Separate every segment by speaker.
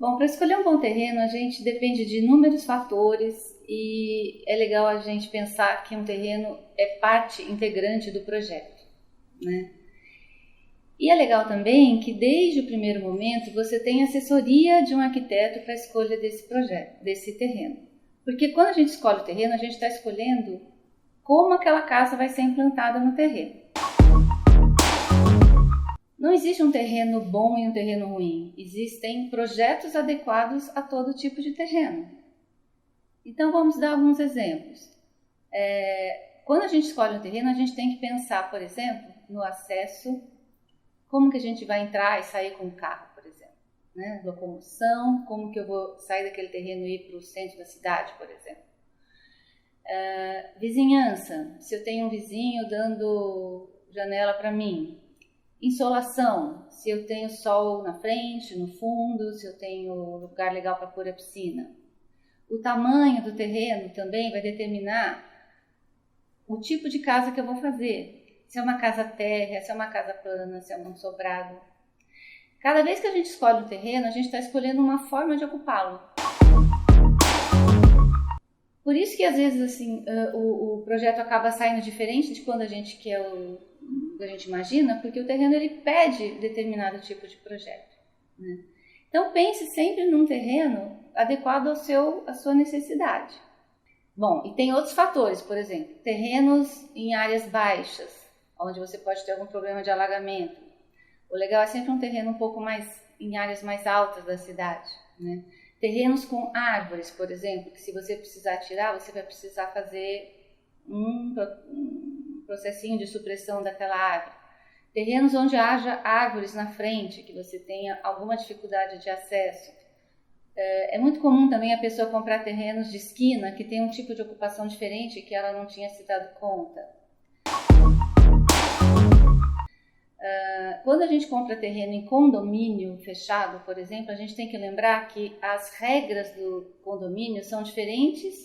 Speaker 1: Bom, para escolher um bom terreno, a gente depende de inúmeros fatores e é legal a gente pensar que um terreno é parte integrante do projeto, né? E é legal também que desde o primeiro momento você tem assessoria de um arquiteto para a escolha desse projeto, desse terreno. Porque quando a gente escolhe o terreno, a gente está escolhendo como aquela casa vai ser implantada no terreno. Não existe um terreno bom e um terreno ruim. Existem projetos adequados a todo tipo de terreno. Então vamos dar alguns exemplos. Quando a gente escolhe um terreno, a gente tem que pensar, por exemplo, no acesso, como que a gente vai entrar e sair com o carro, por exemplo, né? Locomoção, como que eu vou sair daquele terreno e ir para o centro da cidade, por exemplo. Vizinhança, se eu tenho um vizinho dando janela para mim. Insolação, se eu tenho sol na frente, no fundo, se eu tenho lugar legal para pôr a piscina. O tamanho do terreno também vai determinar o tipo de casa que eu vou fazer. Se é uma casa térrea, se é uma casa plana, se é um sobrado. Cada vez que a gente escolhe um terreno, a gente está escolhendo uma forma de ocupá-lo. Por isso que às vezes assim, o projeto acaba saindo diferente de quando a gente quer que a gente imagina, porque o terreno ele pede determinado tipo de projeto, né? Então pense sempre num terreno adequado à sua necessidade. Bom, e tem outros fatores, por exemplo, terrenos em áreas baixas, onde você pode ter algum problema de alagamento. O legal é sempre um terreno um pouco mais em áreas mais altas da cidade, né? Terrenos com árvores, por exemplo, que se você precisar tirar, você vai precisar fazer um processinho de supressão daquela árvore. Terrenos onde haja árvores na frente, que você tenha alguma dificuldade de acesso. É muito comum também a pessoa comprar terrenos de esquina que tem um tipo de ocupação diferente que ela não tinha se dado conta. Quando a gente compra terreno em condomínio fechado, por exemplo, a gente tem que lembrar que as regras do condomínio são diferentes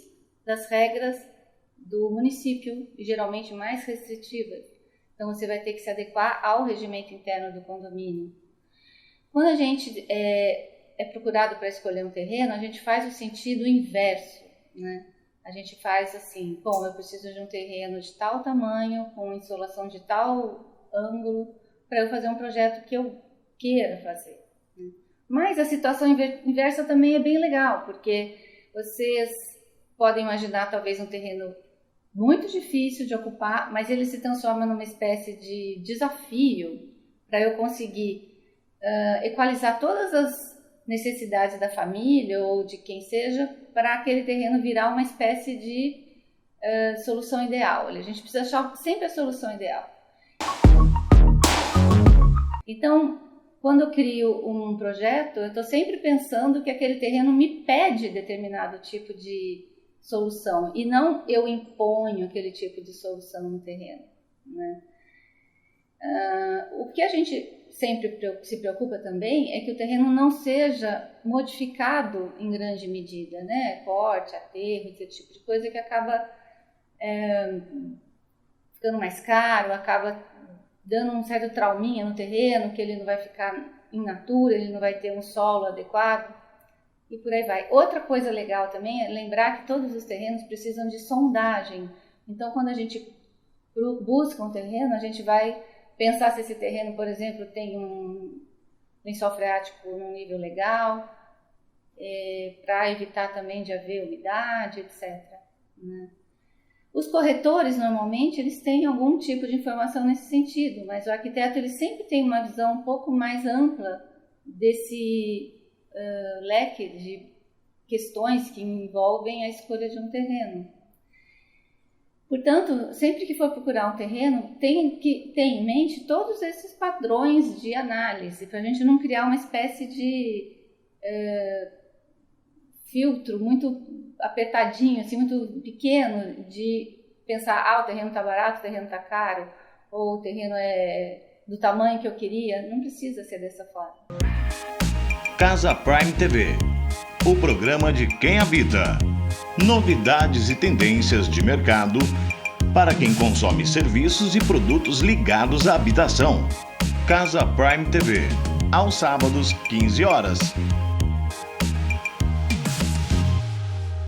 Speaker 1: das regras do município e geralmente mais restritivas. Então você vai ter que se adequar ao regimento interno do condomínio. Quando a gente é procurado para escolher um terreno, a gente faz o sentido inverso, né? A gente faz assim, bom, eu preciso de um terreno de tal tamanho, com insolação de tal ângulo, para eu fazer um projeto que eu queira fazer, né? Mas a situação inversa também é bem legal, porque vocês podem imaginar talvez um terreno muito difícil de ocupar, mas ele se transforma numa espécie de desafio para eu conseguir equalizar todas as necessidades da família ou de quem seja, para aquele terreno virar uma espécie de solução ideal. A gente precisa achar sempre a solução ideal. Então, quando eu crio um projeto, eu estou sempre pensando que aquele terreno me pede determinado tipo de solução e não eu imponho aquele tipo de solução no terreno, né? O que a gente sempre se preocupa também é que o terreno não seja modificado em grande medida, né? Corte, aterro, esse tipo de coisa que acaba ficando mais caro, acaba dando um certo trauminha no terreno, que ele não vai ficar in natura, ele não vai ter um solo adequado e por aí vai. Outra coisa legal também é lembrar que todos os terrenos precisam de sondagem. Então, quando a gente busca um terreno, a gente vai pensar se esse terreno, por exemplo, tem um lençol freático num nível legal, para evitar também de haver umidade, etc., né? Os corretores, normalmente, eles têm algum tipo de informação nesse sentido, mas o arquiteto ele sempre tem uma visão um pouco mais ampla desse leque de questões que envolvem a escolha de um terreno. Portanto, sempre que for procurar um terreno, tem que ter em mente todos esses padrões de análise, para a gente não criar uma espécie de filtro muito apertadinho, assim, muito pequeno, de pensar, o terreno está barato, o terreno está caro, ou o terreno é do tamanho que eu queria. Não precisa ser dessa forma.
Speaker 2: Casa Prime TV, o programa de quem habita. Novidades e tendências de mercado para quem consome serviços e produtos ligados à habitação. Casa Prime TV, aos sábados, 15 horas.